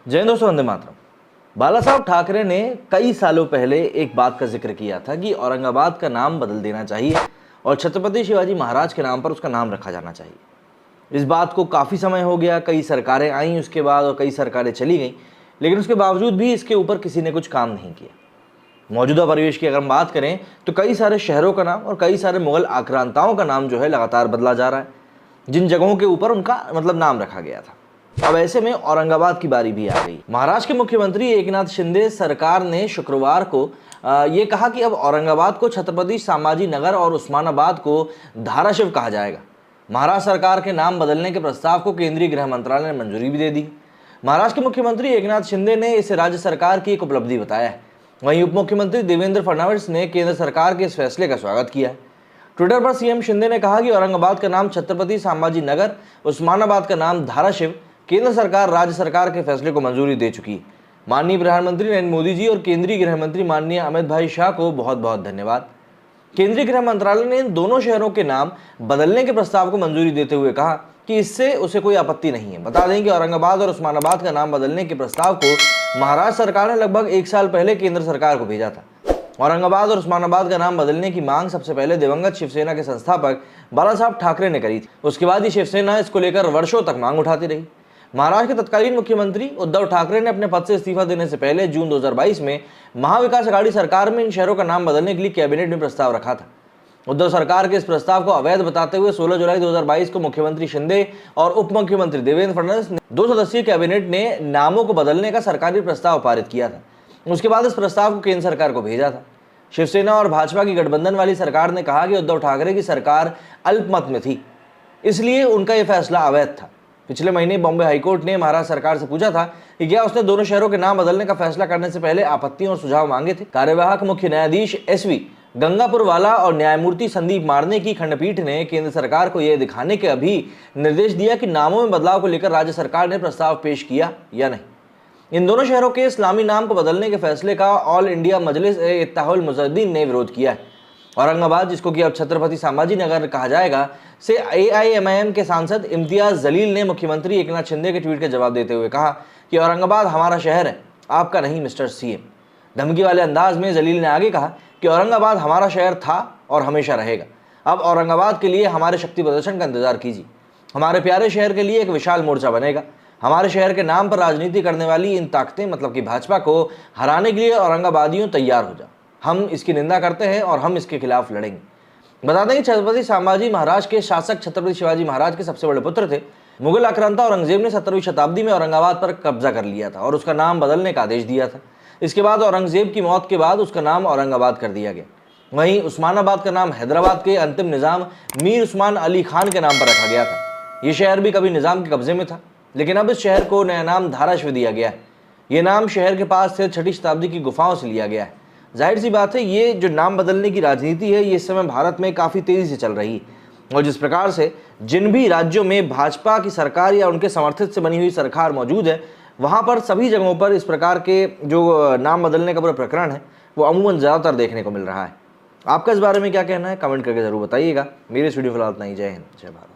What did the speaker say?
जय हिंद दोस्तों, वंदे मातरम। बाला साहब ठाकरे ने कई सालों पहले एक बात का जिक्र किया था कि औरंगाबाद का नाम बदल देना चाहिए और छत्रपति शिवाजी महाराज के नाम पर उसका नाम रखा जाना चाहिए। इस बात को काफ़ी समय हो गया, कई सरकारें आईं उसके बाद और कई सरकारें चली गईं, लेकिन उसके बावजूद भी इसके ऊपर किसी ने कुछ काम नहीं किया। मौजूदा परिवेश की अगर हम बात करें तो कई सारे शहरों का नाम और कई सारे मुगल आक्रांताओं का नाम जो है लगातार बदला जा रहा है, जिन जगहों के ऊपर उनका नाम रखा गया था। अब ऐसे में औरंगाबाद की बारी भी आ गई। महाराष्ट्र के मुख्यमंत्री एकनाथ शिंदे सरकार ने शुक्रवार को ये कहा कि अब औरंगाबाद को छत्रपति संभाजी नगर और उस्मानाबाद को धाराशिव कहा जाएगा। महाराष्ट्र सरकार के नाम बदलने के प्रस्ताव को केंद्रीय गृह मंत्रालय ने मंजूरी भी दे दी। महाराष्ट्र के मुख्यमंत्री एकनाथ शिंदे ने इसे राज्य सरकार की एक उपलब्धि बताया है। वहीं उप मुख्यमंत्री देवेंद्र फडणवीस ने केंद्र सरकार के इस फैसले का स्वागत किया है। ट्विटर पर सीएम शिंदे ने कहा कि औरंगाबाद का नाम छत्रपति संभाजी नगर, उस्मानाबाद का नाम धाराशिव, केंद्र सरकार राज्य सरकार के फैसले को मंजूरी दे चुकी है। माननीय प्रधानमंत्री नरेंद्र मोदी जी और केंद्रीय गृह मंत्री माननीय अमित भाई शाह को बहुत बहुत धन्यवाद। केंद्रीय गृह मंत्रालय ने इन दोनों शहरों के नाम बदलने के प्रस्ताव को मंजूरी देते हुए कहा कि इससे उसे कोई आपत्ति नहीं है। बता दें कि औरंगाबाद और उस्मानाबाद का नाम बदलने के प्रस्ताव को महाराष्ट्र सरकार ने लगभग 1 साल पहले केंद्र सरकार को भेजा था। औरंगाबाद और उस्मानाबाद का नाम बदलने की मांग सबसे पहले दिवंगत शिवसेना के संस्थापक बाला साहब ठाकरे ने करी थी। उसके बाद ही शिवसेना इसको लेकर वर्षों तक मांग उठाती रही। महाराष्ट्र के तत्कालीन मुख्यमंत्री उद्धव ठाकरे ने अपने पद से इस्तीफा देने से पहले जून 2022 में महाविकास अघाड़ी सरकार में इन शहरों का नाम बदलने के लिए कैबिनेट में प्रस्ताव रखा था। उद्धव सरकार के इस प्रस्ताव को अवैध बताते हुए 16 जुलाई 2022 को मुख्यमंत्री शिंदे और उप मुख्यमंत्री देवेंद्र फडणवीस ने 2 सदस्यीय कैबिनेट ने नामों को बदलने का सरकारी प्रस्ताव पारित किया था। उसके बाद इस प्रस्ताव को केंद्र सरकार को भेजा था। शिवसेना और भाजपा की गठबंधन वाली सरकार ने कहा कि उद्धव ठाकरे की सरकार अल्पमत में थी, इसलिए उनका यह फैसला अवैध था। पिछले महीने बॉम्बे हाईकोर्ट ने महाराष्ट्र सरकार से पूछा था कि क्या उसने दोनों शहरों के नाम बदलने का फैसला करने से पहले आपत्तियों और सुझाव मांगे थे। कार्यवाहक मुख्य न्यायाधीश SV गंगापुरवाला और न्यायमूर्ति संदीप मार्ने की खंडपीठ ने केंद्र सरकार को यह दिखाने के अभी निर्देश दिया कि नामों में बदलाव को लेकर राज्य सरकार ने प्रस्ताव पेश किया या नहीं। इन दोनों शहरों के इस्लामी नाम को बदलने के फैसले का ऑल इंडिया मजलिस-ए-इत्तेहादुल मुजाहिदीन ने विरोध किया है। औरंगाबाद, जिसको कि अब छत्रपति संभाजी नगर कहा जाएगा, से AIMIM के सांसद इम्तियाज जलील ने मुख्यमंत्री एकनाथ शिंदे के ट्वीट का जवाब देते हुए कहा कि औरंगाबाद हमारा शहर है, आपका नहीं मिस्टर CM। धमकी वाले अंदाज में जलील ने आगे कहा कि औरंगाबाद हमारा शहर था और हमेशा रहेगा। अब औरंगाबाद के लिए हमारे शक्ति प्रदर्शन का इंतजार कीजिए। हमारे प्यारे शहर के लिए एक विशाल मोर्चा बनेगा। हमारे शहर के नाम पर राजनीति करने वाली इन ताकतें कि भाजपा को हराने के लिए औरंगाबादियों तैयार हो जाओ। हम इसकी निंदा करते हैं और हम इसके खिलाफ लड़ेंगे। बता दें कि छत्रपति संभाजी महाराज के शासक छत्रपति शिवाजी महाराज के सबसे बड़े पुत्र थे। मुगल आक्रांता औरंगजेब ने 17वीं शताब्दी में औरंगाबाद पर कब्जा कर लिया था और उसका नाम बदलने का आदेश दिया था। इसके बाद औरंगजेब की मौत के बाद उसका नाम औरंगाबाद कर दिया गया। वहीं उस्मानाबाद का नाम हैदराबाद के अंतिम निज़ाम मीर उस्मान अली खान के नाम पर रखा गया था। ये शहर भी कभी निज़ाम के कब्जे में था, लेकिन अब इस शहर को नया नाम धाराशिव दिया गया है। ये नाम शहर के पास स्थित 6वीं शताब्दी की गुफाओं से लिया गया है। जाहिर सी बात है, ये जो नाम बदलने की राजनीति है, ये इस समय भारत में काफ़ी तेज़ी से चल रही है। और जिस प्रकार से जिन भी राज्यों में भाजपा की सरकार या उनके समर्थित से बनी हुई सरकार मौजूद है, वहाँ पर सभी जगहों पर इस प्रकार के जो नाम बदलने का पूरा प्रकरण है, वो अमूमन ज़्यादातर देखने को मिल रहा है। आपका इस बारे में क्या कहना है, कमेंट करके ज़रूर बताइएगा। मेरे इस वीडियो फिलहाल इतना ही। जय हिंद, जय भारत।